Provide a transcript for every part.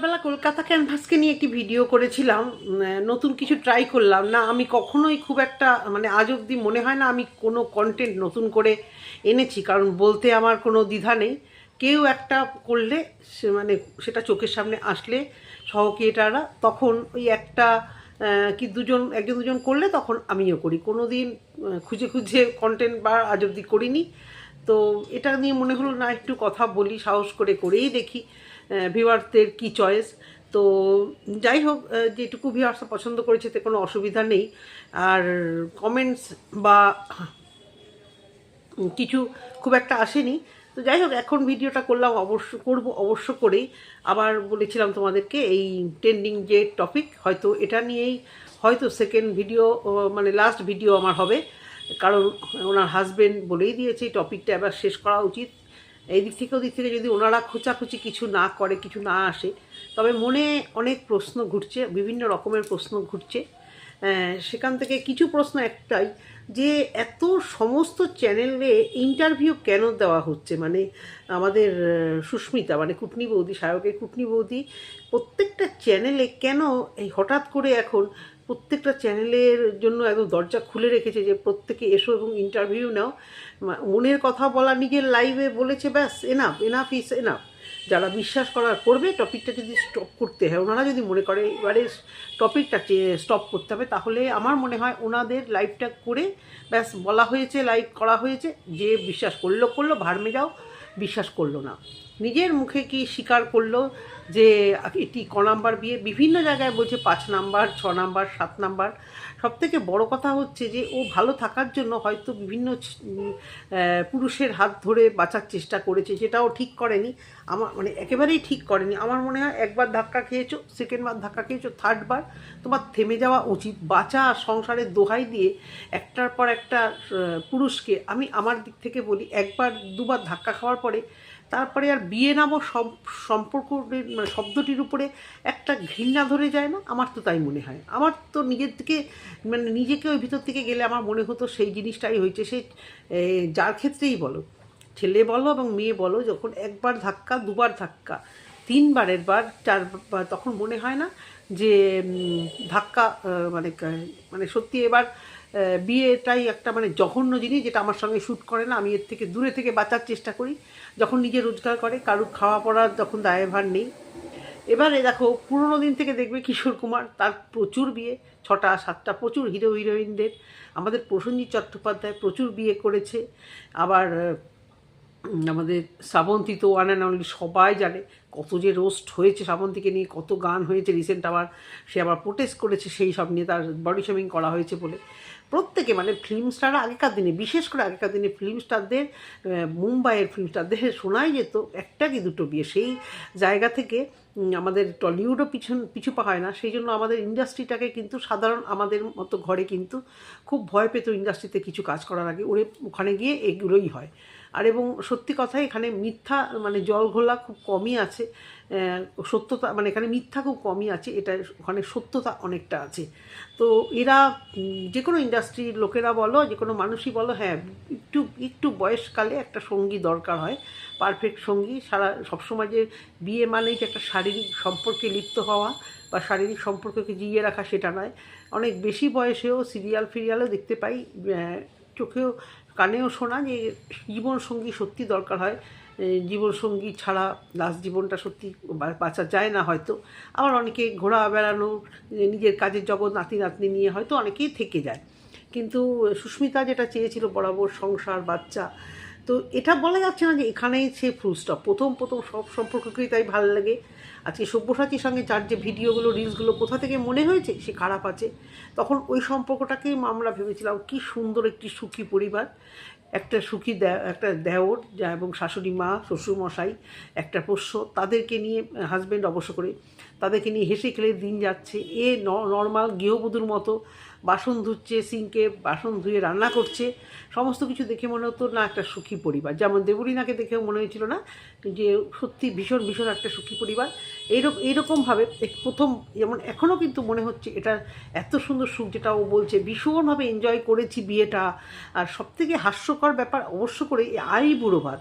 বেলা কলকাতা ক্যানভাসকে নিয়ে একটি ভিডিও করেছিলাম। নতুন কিছু ট্রাই করলাম না। আমি কখনোই খুব একটা আজ অবধি মনে হয় না আমি কোনো কন্টেন্ট নতুন করে এনেছি, কারণ বলতে আমার কোনো দ্বিধা নেই। কেউ একটা করলে সেটা চোখের সামনে আসলে সহক্রিয়েটাররা তখন ওই একটা কি একজন দুজন করলে তখন আমিও করি। কোনো দিন খুঁজে খুঁজে কন্টেন্ট বা আজ অবধি করিনি। তো এটা নিয়ে মনে হলো না একটু কথা বলি, সাহস করে করেই দেখি ভিউয়ারদের কী চয়েস। তো যাই হোক, যেটুকু ভিউয়ার্সরা পছন্দ করেছে তাতে কোনো অসুবিধা নেই। আর কমেন্টস বা কিছু খুব একটা আসেনি। তো যাই হোক, এখন ভিডিওটা করলাম, অবশ্য করেই। আবার বলেছিলাম তোমাদেরকে এই ট্রেন্ডিং যে টপিক, হয়তো এটা নিয়েই হয়তো সেকেন্ড ভিডিও লাস্ট ভিডিও আমার হবে, কারণ ওনার হাজবেন্ড বলেই দিয়েছে এই টপিকটা এবার শেষ করা উচিত। এই দিক থেকে ওদিক থেকে যদি ওনারা খোঁচাখুচি কিছু না করে, কিছু না আসে, তবে মনে অনেক প্রশ্ন ঘুরছে, বিভিন্ন রকমের প্রশ্ন ঘুরছে। সেখান থেকে কিছু প্রশ্ন একটাই, যে এত সমস্ত চ্যানেলে ইন্টারভিউ কেন দেওয়া হচ্ছে? আমাদের সুস্মিতা কুটনি বৌদি, সায়কের কুটনি বৌদি প্রত্যেকটা চ্যানেলে কেন এই হঠাৎ করে এখন প্রত্যেকটা চ্যানেলের জন্য একদম দরজা খুলে রেখেছে যে প্রত্যেকে এসো এবং ইন্টারভিউ নাও। মনের কথা বলা নিজের লাইভে বলেছে, ব্যাস এনাফ ইজ এনাফ। যারা বিশ্বাস করার করবে, টপিকটা যদি স্টপ করতে হয়, ওনারা যদি মনে করে এবারে টপিকটা স্টপ করতে হবে, তাহলে আমার মনে হয় ওনাদের লাইভটা করে ব্যাস বলা হয়েছে, লাইভ করা হয়েছে, যে বিশ্বাস করলো ভাড়মে যাও, বিশ্বাস করলো না নিজের মুখে কি স্বীকার করলো যে এটি ক নাম্বার বিয়ে। বিভিন্ন জায়গায় বলছে 5 নাম্বার, 6 নাম্বার, 7 নাম্বার। সবথেকে বড় কথা হচ্ছে যে ও ভালো থাকার জন্য হয়তো বিভিন্ন পুরুষের হাত ধরে বাঁচার চেষ্টা করেছে, যেটাও ঠিক করেনি। আমার একেবারেই ঠিক করেনি। আমার মনে হয় একবার ধাক্কা খেয়েছো, সেকেন্ডবার ধাক্কা খেয়েছো, থার্ডবার তোমার থেমে যাওয়া উচিত। বাঁচা সংসারের দোহাই দিয়ে একটার পর একটা পুরুষকে, আমি আমার দিক থেকে বলি, একবার দুবার ধাক্কা খাওয়ার পরে তারপরে আর বিয়ে নামও সম্পর্ক শব্দটির উপরে একটা ঘৃণা ধরে যায় না? আমার তো তাই মনে হয়। আমার তো নিজের থেকে নিজেকে ওই ভিতর থেকে গেলে আমার মনে হতো সেই জিনিসটাই হয়েছে। সে যার ক্ষেত্রেই বলো, ছেলে বলো এবং মেয়ে বলো, যখন একবার ধাক্কা, দুবার ধাক্কা, তিনবারের বার, চারবার, তখন মনে হয় না যে ধাক্কা সত্যি এবার বিয়েটাই একটা জঘন্য জিনিস, যেটা আমার সঙ্গে শ্যুট করে না। আমি এর থেকে দূরে থেকে বাঁচার চেষ্টা করি। যখন নিজে রোজগার করে, কারুর খাওয়া পড়ার যখন দায়ভার নেই। এবারে দেখো, পুরোনো দিন থেকে দেখবে কিশোর কুমার, তার প্রচুর বিয়ে, 6টা 7টা, প্রচুর হিরো হিরোইনদের। আমাদের প্রসেনজিৎ চট্টোপাধ্যায় প্রচুর বিয়ে করেছে। আবার আমাদের শ্রাবন্তী তো ওয়ান অ্যান্ড অনলি, সবাই জানে কত যে রোস্ট হয়েছে শ্রাবন্তীকে নিয়ে, কত গান হয়েছে। রিসেন্ট সে আবার প্রোটেস্ট করেছে সেই সব নিয়ে, তার বডি শেমিং করা হয়েছে বলে। প্রত্যেকে ফিল্ম স্টাররা আগেকার দিনে, বিশেষ করে আগেকার দিনে ফিল্ম স্টারদের, মুম্বাইয়ের ফিল্ম স্টারদের শোনাই যেত একটা কি দুটো বিয়ে। সেই জায়গা থেকে আমাদের টলিউডও পিছু পা হয় না। সেই জন্য আমাদের ইন্ডাস্ট্রিটাকে কিন্তু সাধারণ আমাদের মতো ঘরে কিন্তু খুব ভয় পেত ইন্ডাস্ট্রিতে কিছু কাজ করার আগে। ওখানে গিয়ে এগুলোই হয়। আর এবং সত্যি কথাই এখানে মিথ্যা জল ঘোলা খুব কমই আছে, সত্যতা এখানে মিথ্যা খুব কমই আছে, এটা ওখানে সত্যতা অনেকটা আছে। তো এরা যে কোনো ইন্ডাস্ট্রির লোকেরা বলো, যে কোনো মানুষই বলো, হ্যাঁ একটু বয়সকালে একটা সঙ্গী দরকার হয়, পারফেক্ট সঙ্গী। সবসময় যে বিয়ে মানেই যে একটা শারীরিক সম্পর্কে লিপ্ত হওয়া বা শারীরিক সম্পর্ককে জিইয়ে রাখা, সেটা নয়। অনেক বেশি বয়সেও ফিরিয়ালও দেখতে পাই, চোখেও কানেও শোনা, যে জীবনসঙ্গী সত্যি দরকার হয়। জীবনসঙ্গী ছাড়া লাস্ট জীবনটা সত্যি বাঁচা যায় না হয়তো। আবার অনেকে ঘোরা বেড়ানো, নিজের কাজের জগৎ, নাতি নাতনি নিয়ে হয়তো অনেকেই থেকে যায়। কিন্তু সুস্মিতা যেটা চেয়েছিল বরাবর, সংসার, বাচ্চা, তো এটা বলা যাচ্ছে না যে এখানেই সে ফুল স্টপ। প্রথম সব সম্পর্ককেই তাই ভালো লাগে। আজকে সব্যসাচীর সঙ্গে যার যে ভিডিওগুলো, রিলসগুলো কোথা থেকে মনে হয়েছে সে খারাপ আছে, তখন ওই সম্পর্কটাকেই আমরা ভেবেছিলাম কি সুন্দর একটি সুখী পরিবার, একটা সুখী একটা দেওর এবং শাশুড়ি মা, শ্বশুরমশাই, একটা পোষ্য, তাদেরকে নিয়ে, হাজব্যান্ড অবশ্য করে, তাদেরকে নিয়ে হেসে খেলে দিন যাচ্ছে। নর্মাল গৃহবধূর মতো বাসন ধুচ্ছে, সিঙ্কে বাসন ধুয়ে রান্না করছে, সমস্ত কিছু দেখে মনে হতো না একটা সুখী পরিবার। যেমন দেবলীনাকে দেখেও মনে হয়েছিল না যে সত্যি ভীষণ ভীষণ একটা সুখী পরিবার। এইরকমভাবে প্রথম, যেমন এখনও কিন্তু মনে হচ্ছে এটা এত সুন্দর সুখ, যেটা ও বলছে ভীষণভাবে এনজয় করেছি বিয়েটা। আর সবথেকে হাস্যকর ব্যাপার অবশ্য করে, বুড়ো ভাত,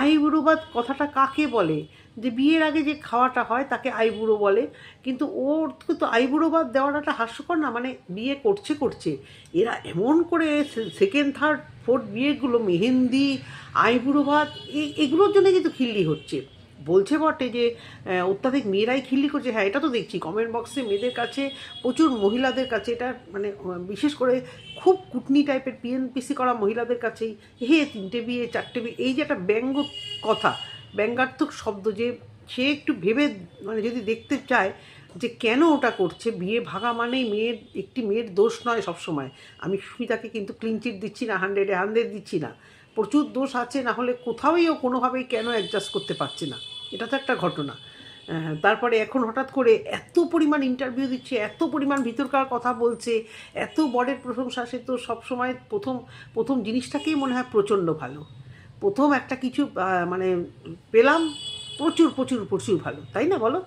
আইবুড়োভাত কথাটা কাকে বলে? যে বিয়ের আগে যে খাওয়াটা হয় তাকে আইবুড়ো বলে, কিন্তু ওর তো আইবুড়োভাত দেওয়াটা একটা হাস্যকর না? মানে বিয়ে করছে এরা এমন করে সেকেন্ড থার্ড ফোর্থ বিয়েগুলো মেহেন্দি আইবুড়োভাত এগুলোর জন্য কিন্তু খিল্লি হচ্ছে। বলছে বটে যে অত্যাধিক মেয়েরাই খিল্লি করছে, হ্যাঁ এটা তো দেখছি কমেন্ট বক্সে মেয়েদের কাছে, প্রচুর মহিলাদের কাছে এটা মানে বিশেষ করে খুব কুটনি টাইপের পিএনপিসি করা মহিলাদের কাছেই হে 3টে বিয়ে 4টে বিয়ে, এই যে একটা ব্যঙ্গ কথা, ব্যঙ্গাত্মক শব্দ, যে সে একটু ভেবে মানে যদি দেখতে চায় যে কেন ওটা করছে। বিয়ে ভাঙা মানেই একটি মেয়ের দোষ নয় সবসময়। আমি সুমিতাকে কিন্তু ক্লিনচিট দিচ্ছি না, 100-এ 100 দিচ্ছি না, প্রচুর দোষ আছে, না হলে কোথাওই ও কোনোভাবেই কেন অ্যাডজাস্ট করতে পারছে না, এটা তো একটা ঘটনা। তারপরে এখন হঠাৎ করে এত পরিমাণ ইন্টারভিউ দিচ্ছে, এত পরিমাণ ভিতরকার কথা বলছে, এত বরের প্রশংসা, সে তো সবসময় প্রথম জিনিসটাকেই মনে হয় প্রচণ্ড ভালো। প্রথম একটা কিছু মানে পেলাম, প্রচুর প্রচুর প্রচুর ভালো, তাই না বলো?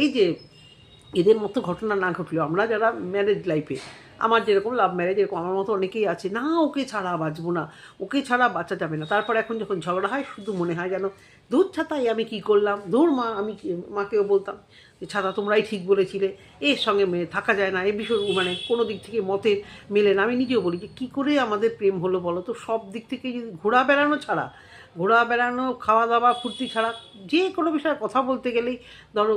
এই যে এদের মতো ঘটনা না ঘটলেও আমরা যারা ম্যারেজ লাইফে, আমার যেরকম লাভ ম্যারেজ, এরকম আমার মতো অনেকেই আছে, না ওকে ছাড়া বাঁচবো না, ওকে ছাড়া বাঁচা যাবে না। তারপর এখন যখন ঝগড়া হয় শুধু মনে হয় যেন দূর ছাতাই আমি কি করলাম, দূর মা, আমি মাকেও বলতাম যে ছাতা তোমরাই ঠিক বলেছিলে, এর সঙ্গে থাকা যায় না, এ বিষয় মানে কোনো দিক থেকে মতের মেলে না। আমি নিজেও বলি যে কী করে আমাদের প্রেম হলো বলো তো? সব দিক থেকে যদি ঘোরা বেড়ানো, খাওয়া দাওয়া ফুর্তি ছাড়া, যে কোনো বিষয়ে কথা বলতে গেলেই ধরো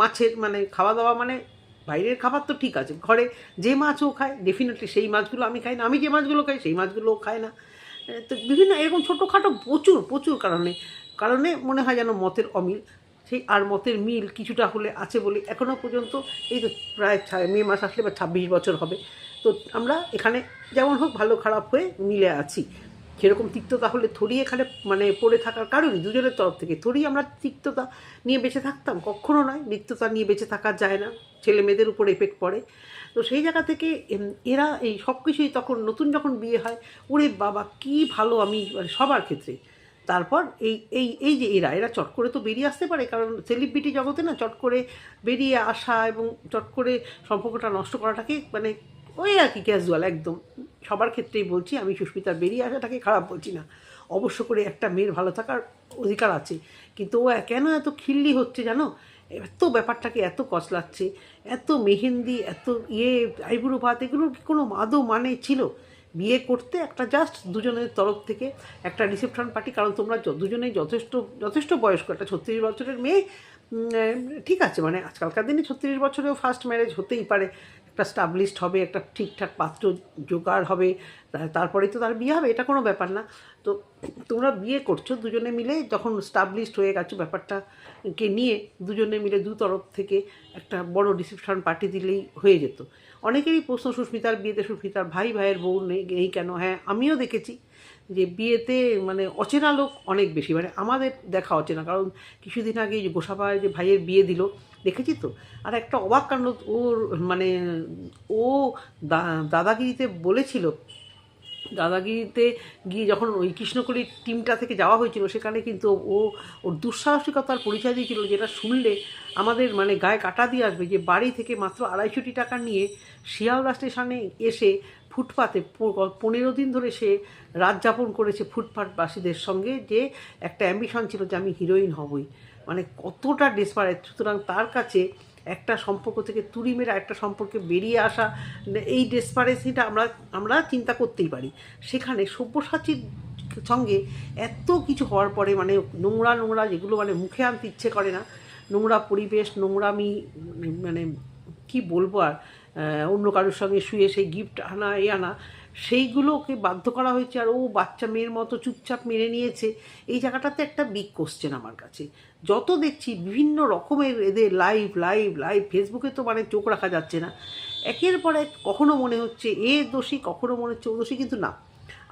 মাছের মানে খাওয়া দাওয়া মানে বাইরের খাবার তো ঠিক আছে, ঘরে যে মাছ ও খায় ডেফিনেটলি সেই মাছগুলো আমি খাই না, আমি যে মাছগুলো খাই সেই মাছগুলো ও খায় না। তো বিভিন্ন এরকম ছোটোখাটো প্রচুর প্রচুর কারণে মনে হয় যেন মতের অমিল, সেই আর মতের মিল কিছুটা হলে আছে বলে এখনও পর্যন্ত এই তো প্রায় মে মাস আসলে বা 26 বছর হবে, তো আমরা এখানে যেমন হোক ভালো খারাপ হয়ে মিলে আছি। সেরকম তিক্ততা হলে থরি এখানে মানে পড়ে থাকার কারণই দুজনের তরফ থেকে থরি আমরা তিক্ততা নিয়ে বেঁচে থাকতাম, কখনো নয়। তিক্ততা নিয়ে বেঁচে থাকা যায় না, ছেলে মেয়েদের উপর এফেক্ট পড়ে। তো সেই জায়গা থেকে এরা এই সব কিছুই তখন নতুন যখন বিয়ে হয়, ওরে বাবা কী ভালো, আমি মানে সবার ক্ষেত্রে। তারপর এই এই এই যে এরা চট করে তো বেরিয়ে আসতে পারে, কারণ সেলিব্রিটি জগতে না চট করে বেরিয়ে আসা এবং চট করে সম্পর্কটা নষ্ট করাটাকে মানে ওই আর কি ক্যাজুয়াল একদম সবার ক্ষেত্রেই বলছি। আমি সুস্মিতার বেরিয়ে আসাটাকে খারাপ বলছি না, অবশ্য করে একটা মেয়ের ভালো থাকার অধিকার আছে, কিন্তু ও কেন এত খিল্লি হচ্ছে জানো? এত ব্যাপারটাকে এত কচলাচ্ছে, এত মেহেন্দি, এত আইবুড়ো ভাত, এগুলোর কি কোনো আদৌ মানে ছিল? বিয়ে করতে একটা জাস্ট দুজনের তরফ থেকে একটা রিসেপশন পার্টি, কারণ তোমরা দুজনেই যথেষ্ট বয়স্ক, একটা 36 বছরের মেয়ে ঠিক আছে, মানে আজকালকার দিনে 36 বছরেও ফার্স্ট ম্যারেজ হতেই পারে, একটা স্টাবলিশড হবে, একটা ঠিকঠাক পাত্র জোগাড় হবে, তারপরেই তো তার বিয়ে হবে, এটা কোনো ব্যাপার না। তো তোমরা বিয়ে করছো দুজনে মিলে, যখন স্টাবলিশড হয়ে গেছো ব্যাপারটাকে নিয়ে দুজনে মিলে দু তরফ থেকে একটা বড় রিসেপশন পার্টি দিলেই হয়ে যেত। অনেকেরই প্রশ্ন, সুস্মিতার বিয়েতে সুস্মিতার ভাইয়ের বউ নেই কেন? হ্যাঁ আমিও দেখেছি যে বিয়েতে মানে অচেনা লোক অনেক বেশি, মানে আমাদের দেখা অচেনা, কারণ কিছুদিন আগে যে গোসাবায় যে ভাইয়ের বিয়ে দিল দেখেছি তো। আর একটা অবাক কাণ্ড, ওর মানে ও দাদাগিরিতে বলেছিল, দাদাগিরিতে গিয়ে যখন ওই কৃষ্ণকলির টিমটা থেকে যাওয়া হয়েছিল, সেখানে কিন্তু ওর দুঃসাহসিকতার পরিচয় দিয়েছিল, যেটা শুনলে আমাদের মানে গায়ে কাটা দিয়ে আসবে, যে বাড়ি থেকে মাত্র 250 টাকা নিয়ে শিয়ালদা স্টেশনে এসে ফুটপাতে 15 দিন ধরে সে রাত যাপন করেছে ফুটপাতবাসীদের সঙ্গে, যে একটা অ্যাম্বিশন ছিল যে আমি হিরোইন হবই। মানে কতটা ডেসপারেট। সুতরাং তার কাছে একটা সম্পর্ক থেকে তুড়ি মেরে একটা সম্পর্কে বেরিয়ে আসা, এই ডেসপারেসিটা আমরা চিন্তা করতেই পারি। সেখানে সব্যসাচীর সঙ্গে এত কিছু হওয়ার পরে মানে নোংরা যেগুলো মানে মুখে আনতে ইচ্ছে করে না, নোংরা পরিবেশ, নোংরামি, মানে কি বলবো আর, অন্য কারোর সঙ্গে শুয়ে সেই গিফট আনা আনা, সেইগুলোকে বাধ্য করা হয়েছে, আর ও বাচ্চা মেয়ের মতো চুপচাপ মেনে নিয়েছে। এই জায়গাটাতে একটা বিগ কোশ্চেন আমার কাছে। যত দেখছি বিভিন্ন রকমের এদের লাইভ ফেসবুকে তো মানে চোখ রাখা যাচ্ছে না, একের পর এক। কখনো মনে হচ্ছে এ দোষী, কখনো মনে হচ্ছে ও দোষী, কিন্তু না,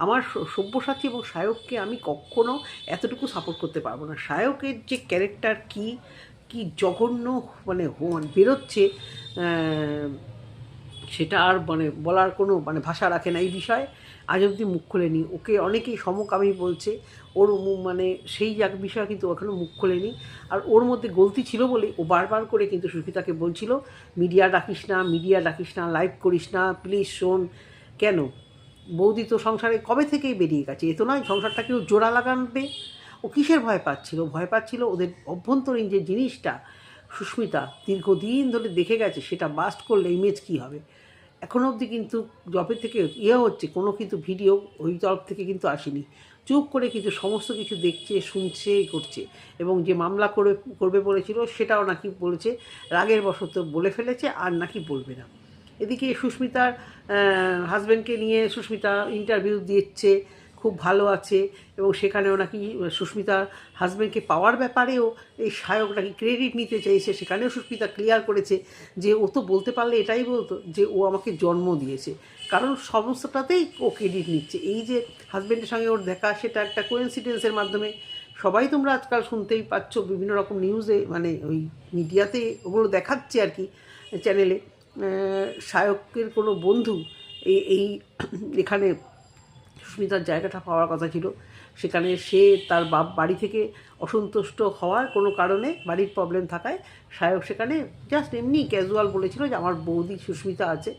আমার সব্যসাচী এবং সায়ককে আমি কখনো এতটুকু সাপোর্ট করতে পারবো না। সায়কের যে ক্যারেক্টার কি জঘন্য মানে বেরোচ্ছে, সেটা আর মানে বলার কোনো মানে ভাষা রাখে না। এই বিষয়ে আজ অবধি মুখ খোলেনি, ওকে অনেকেই সমকামী বলছে, ওর মানে সেই বিষয়ে কিন্তু এখনও মুখ খোলেনি। আর ওর মধ্যে গলতি ছিল বলে ও বারবার করে কিন্তু সুস্মিতাকে বলছিল মিডিয়া ডাকিস না, লাইভ করিস না, প্লিজ শোন। কেন? বৌদি তো সংসারে কবে থেকেই বেরিয়ে গেছে, এ তো নয় সংসারটাকেও জোড়া লাগাবে। ও কিসের ভয় পাচ্ছিল? ভয় পাচ্ছিল ওদের অভ্যন্তরীণ যে জিনিসটা সুস্মিতা দীর্ঘদিন ধরে দেখে গেছে, সেটা বাস্ট করলে ইমেজ কী হবে। এখনও অবধি কিন্তু জবের থেকে হচ্ছে, কোনো কিন্তু ভিডিও ওই তরফ থেকে কিন্তু আসেনি। চুপ করে কিন্তু সমস্ত কিছু দেখছে, শুনছে, করছে। এবং যে মামলা করবে বলেছিল সেটাও নাকি বলেছে রাগের বশত বলে ফেলেছে, আর নাকি বলবে না। এদিকে সুস্মিতার হাজব্যান্ডকে নিয়ে সুস্মিতা ইন্টারভিউ দিচ্ছে, খুব ভালো আছে, এবং সেখানেও নাকি সুস্মিতার হাজব্যান্ডকে পাওয়ার ব্যাপারেও এই সায়ক নাকি ক্রেডিট নিতে চাইছে। সেখানেও সুস্মিতা ক্লিয়ার করেছে যে ও তো বলতে পারলে এটাই বলতো যে ও আমাকে জন্ম দিয়েছে, কারণ সমস্তটাতেই ও ক্রেডিট নিচ্ছে। এই যে হাজব্যান্ডের সঙ্গে ওর দেখা, সেটা একটা কোইন্সিডেন্সের মাধ্যমে সবাই তোমরা আজকাল শুনতেই পাচ্ছ, বিভিন্ন রকম নিউজে, মানে ওই মিডিয়াতে ওগুলো দেখাচ্ছে আর কি, চ্যানেলে। সায়কের কোনো বন্ধু এই এখানে সুস্মিতার জায়গাটা পাওয়ার কথা ছিল, সেখানে সে তার বাড়ি থেকে অসন্তুষ্ট হওয়ার কোনো কারণে, বাড়ির প্রবলেম থাকায় সায়ক সেখানে জাস্ট এমনি ক্যাজুয়াল বলেছিল যে আমার বৌদি সুস্মিতা আছে,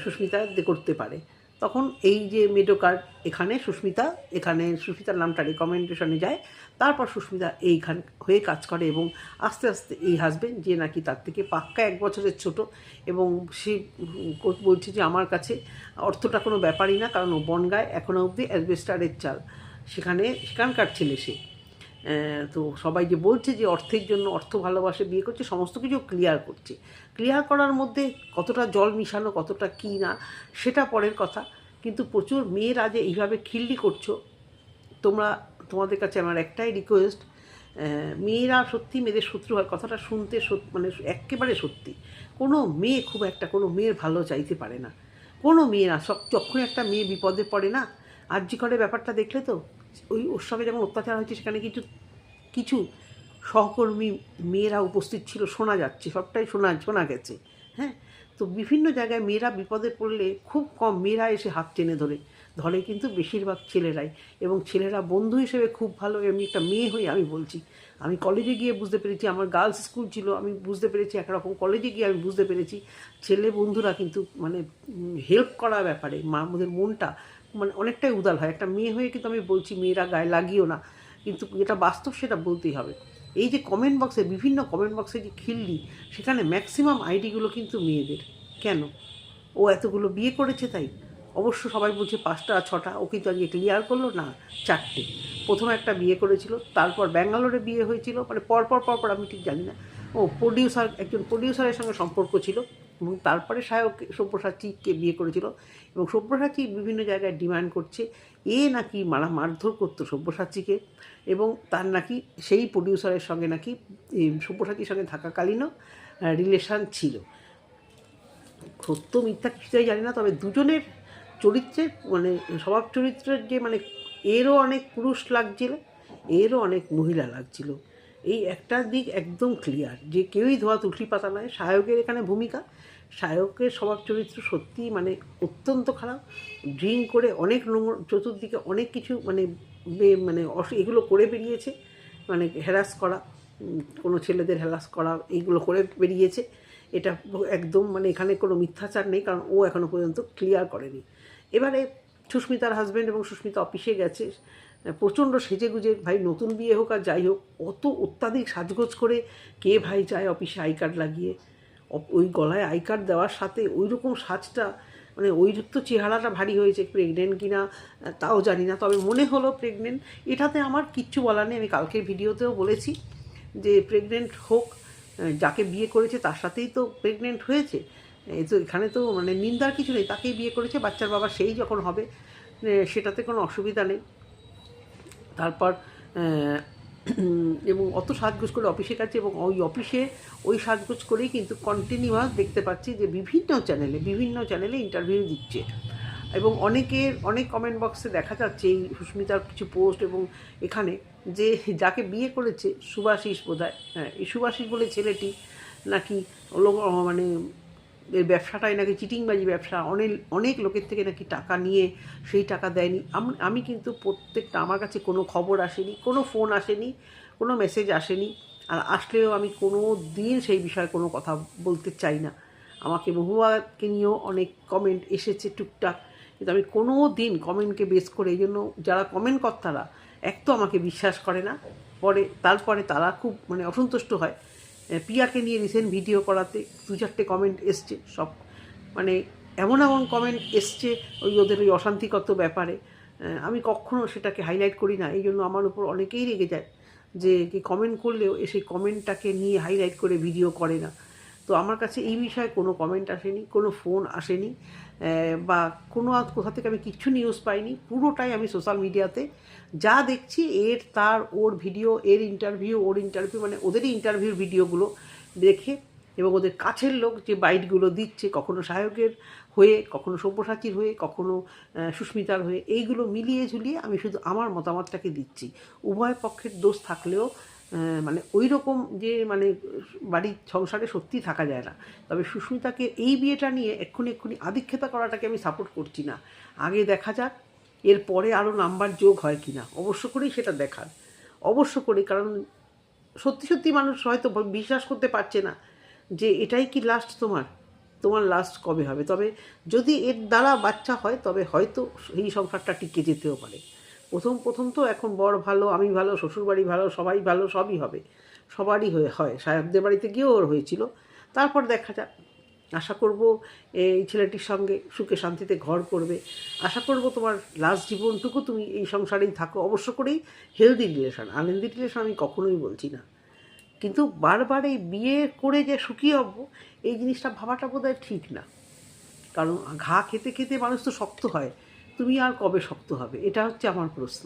সুস্মিতা করতে পারে। তখন এই যে মেডোকার এখানে সুস্মিতার নামটা রেকমেন্ডেশনে যায়, তারপর সুস্মিতা এইখান হয়ে কাজ করে, এবং আস্তে আস্তে এই হাজব্যান্ড, যে নাকি তার থেকে পাক্কা 1 বছরের ছোট, এবং সে বলছে যে আমার কাছে অর্থটা কোনো ব্যাপারই না, কারণ ও বনগায় এখনও অবধি অ্যাসবেস্টারের চাল, সেখানকার ছেলে সে। তো সবাই যে বলছে যে অর্থের জন্য, অর্থ ভালোবাসে বিয়ে করছে, সমস্ত কিছু ক্লিয়ার করছে। ক্লিয়ার করার মধ্যে কতটা জল মিশানো, কতটা কী না, সেটা পরের কথা। কিন্তু প্রচুর মেয়েরা যে এইভাবে খিল্লি করছো, তোমাদের কাছে আমার একটাই রিকোয়েস্ট, মেয়েরা সত্যি মেয়েদের শত্রু হয়, কথাটা শুনতে মানে একেবারে সত্যি। কোনো মেয়ে খুব একটা কোনো মেয়ের ভালো চাইতে পারে না, কোনো মেয়ে না। যখন একটা মেয়ে বিপদে পড়ে না, আরজি করে ব্যাপারটা দেখলে তো, ওর সঙ্গে যেমন অত্যাচার হয়েছে, সেখানে কিছু সহকর্মী মেয়েরা উপস্থিত ছিল, শোনা যাচ্ছে, সবটাই শোনা গেছে। হ্যাঁ, তো বিভিন্ন জায়গায় মেয়েরা বিপদে পড়লে খুব কম মেয়েরা এসে হাত টেনে ধরে কিন্তু বেশিরভাগ ছেলেরাই। এবং ছেলেরা বন্ধু হিসেবে খুব ভালো। এমনি একটা মেয়ে হয়ে আমি বলছি, আমি কলেজে গিয়ে বুঝতে পেরেছি, আমার গার্লস স্কুল ছিল, আমি বুঝতে পেরেছি একরকম, কলেজে গিয়ে আমি বুঝতে পেরেছি ছেলে বন্ধুরা কিন্তু মানে হেল্প করার ব্যাপারে আমাদের মনটা মানে অনেকটাই উদার হয়। একটা মেয়ে হয়ে কিন্তু আমি বলছি মেয়েরা গায়ে লাগিও না, কিন্তু যেটা বাস্তব সেটা বলতেই হবে। এই যে কমেন্ট বক্সে, বিভিন্ন কমেন্ট বক্সে যে খিল্লি, সেখানে ম্যাক্সিমাম আইডিগুলো কিন্তু মেয়েদের। কেন? ও এতগুলো বিয়ে করেছে তাই? অবশ্য সবাই বলছে 5টা 6টা, ও কিন্তু আজকে ক্লিয়ার করলো না 4টে। প্রথমে একটা বিয়ে করেছিল, তারপর ব্যাঙ্গালোরে বিয়ে হয়েছিল, মানে পরপর আমি ঠিক জানি না। ও একজন প্রডিউসারের সঙ্গে সম্পর্ক ছিল, এবং তারপরে সব্যসাচীকে বিয়ে করেছিল। এবং সব্যসাচী বিভিন্ন জায়গায় ডিমান্ড করছে নাকি মারধর করতো সব্যসাচীকে, এবং তার নাকি সেই প্রডিউসারের সঙ্গে নাকি সব্যসাচীর সঙ্গে থাকাকালীনও রিলেশান ছিল। সত্য মিথ্যা কিছুটাই জানি না, তবে দুজনের চরিত্রের মানে স্বভাব চরিত্রের যে মানে এরও অনেক পুরুষ লাগছিল, এরও অনেক মহিলা লাগছিল। এই একটা দিক একদম ক্লিয়ার যে কেউই ধোয়া তুলসী পাতা নয়। সায়কের এখানে ভূমিকা, সায়কের স্বভাব চরিত্র সত্যি মানে অত্যন্ত খারাপ। ড্রিঙ্ক করে অনেক নোংর, চতুর্দিকে অনেক কিছু মানে এগুলো করে বেরিয়েছে, মানে হ্যারাস করা, কোনো ছেলেদের হ্যারাস করা, এইগুলো করে বেরিয়েছে। এটা একদম মানে এখানে কোনো মিথ্যাচার নেই, কারণ ও এখনও পর্যন্ত ক্লিয়ার করেনি। এবারে সুস্মিতার হাজব্যান্ড এবং সুস্মিতা অফিসে গেছে, প্রচণ্ড সেজেগুজে, ভাই নতুন বিয়ে হোক আর যাই হোক, অত অত্যাধিক সাজগোজ করে কে ভাই যায় অফিসে আই কার্ড লাগিয়ে? ওই গলায় আই কার্ড দেওয়ার সাথে ওই রকম সাজটা, মানে ওই তো চেহারাটা ভারী হয়েছে। প্রেগনেন্ট কিনা তাও জানি না, তবে মনে হলো প্রেগনেন্ট। এটাতে আমার কিচ্ছু বলার নেই, আমি কালকের ভিডিওতেও বলেছি যে প্রেগনেন্ট হোক, যাকে বিয়ে করেছে তার সাথেই তো প্রেগনেন্ট হয়েছে। তো এখানে তো মানে নিন্দার কিছু নেই, তাকেই বিয়ে করেছে, বাচ্চার বাবা সেই যখন হবে সেটাতে কোনো অসুবিধা নেই। তারপর এবং অত সাজগোজ করে অফিসে গেছে, এবং অফিসে ওই সাজগোজ করেই কিন্তু কন্টিনিউয়াস দেখতে পাচ্ছি যে বিভিন্ন চ্যানেলে ইন্টারভিউ দিচ্ছে। এবং অনেক কমেন্ট বক্সে দেখা যাচ্ছে এই সুস্মিতার কিছু পোস্ট, এবং এখানে যে যাকে বিয়ে করেছে সুভাষিস বোধহয়, হ্যাঁ এই সুভাষিস বলে ছেলেটি নাকি মানে এর ব্যবসাটাই নাকি চিটিংবাজি ব্যবসা, অনেক লোকের থেকে নাকি টাকা নিয়ে সেই টাকা দেয়নি। আমি কিন্তু প্রত্যেকটা, আমার কাছে কোনো খবর আসেনি, কোনো ফোন আসেনি, কোনো মেসেজ আসেনি, আর আসলেও আমি কোনো দিন সেই বিষয়ে কোনো কথা বলতে চাই না। আমাকে মহুয়াকে নিয়েও অনেক কমেন্ট এসেছে টুকটাক, কিন্তু আমি কোনো দিন কমেন্টকে বেস করে, এই জন্য যারা কমেন্ট কর্তারা এক তো আমাকে বিশ্বাস করে না, তারপরে তারা খুব মানে অসন্তুষ্ট হয়। পিয়াকে নিয়ে রিসেন্ট ভিডিও করাতে 2-4টে কমেন্ট এসছে, সব মানে এমন এমন কমেন্ট এসছে ওদের ওই অশান্তিগত ব্যাপারে। আমি কখনও সেটাকে হাইলাইট করি না, এই জন্য আমার উপর অনেকেই রেগে যায় যে কি কমেন্ট করলেও সেই কমেন্টটাকে নিয়ে হাইলাইট করে ভিডিও করে না। তো আমার কাছে এই বিষয়ে কোনো কমেন্ট আসেনি, কোনো ফোন আসেনি, বা কোনো কোথা থেকে আমি কিচ্ছু নিউজ পাইনি। পুরোটাই আমি সোশ্যাল মিডিয়াতে যা দেখছি ওর ভিডিও, ওর ইন্টারভিউ মানে ওদেরই ইন্টারভিউর ভিডিওগুলো দেখে, এবং ওদের কাছের লোক যে বাইটগুলো দিচ্ছে, কখনো সায়কের হয়ে, কখনো সব্যসাচীর হয়ে, কখনো সুস্মিতার হয়ে, এইগুলো মিলিয়ে ঝুলিয়ে আমি শুধু আমার মতামতটাকে দিচ্ছি। উভয় পক্ষের দোষ থাকলেও মানে ওই রকম যে মানে বাড়ির সংসারে সত্যি থাকা যায় না। তবে সুস্মিতাকে এই বিয়েটা নিয়ে এক্ষুনি আধিক্যতা করাটাকে আমি সাপোর্ট করছি না। আগে দেখা যাক এরপরে আরও নাম্বার যোগ হয় কি না, অবশ্য করেই সেটা দেখার, অবশ্য করে। কারণ সত্যি মানুষ হয়তো বিশ্বাস করতে পারছে না যে এটাই কি লাস্ট, তোমার লাস্ট কবে হবে। তবে যদি এর দ্বারা বাচ্চা হয় তবে হয়তো এই সংসারটা টিকে যেতেও পারে। প্রথম তো এখন বর ভালো, আমি ভালো, শ্বশুরবাড়ি ভালো, সবাই ভালো, সবই হবে, সবারই হয়। সাহেবদের বাড়িতে গিয়েও ওর হয়েছিল। তারপর দেখা যাক, আশা করব এই ছেলেটির সঙ্গে সুখে শান্তিতে ঘর করবে। আশা করব তোমার লাস্ট জীবনটুকু তুমি এই সংসারেই থাকো, অবশ্য করেই হেলদি রিলেশন, আনহেলদি রিলেশন আমি কখনোই বলছি না। কিন্তু বারবার এই বিয়ে করে যে সুখী হব, এই জিনিসটা ভাবাটা বোধহয় ঠিক না। কারণ ঘা খেতে খেতে মানুষ তো শক্ত হয়, তুমি আর কবে শক্ত হবে, এটা হচ্ছে আমার প্রশ্ন।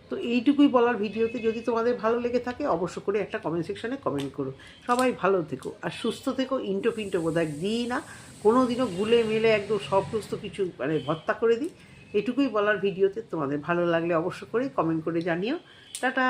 তো এইটুকুই বলার ভিডিওতে। যদি তোমাদের ভালো লেগে থাকে অবশ্য করে একটা কমেন্ট সেকশানে কমেন্ট করো। সবাই ভালো থেকো আর সুস্থ থেকো। ইন্টো পিন্টো বোধহয় দিই না কোনো দিনও, গুলে মেলে একদম সমস্ত কিছু মানে ভর্তা করে দিই। এটুকুই বলার ভিডিওতে। তোমাদের ভালো লাগলে অবশ্য করে কমেন্ট করে জানিও। টাটা।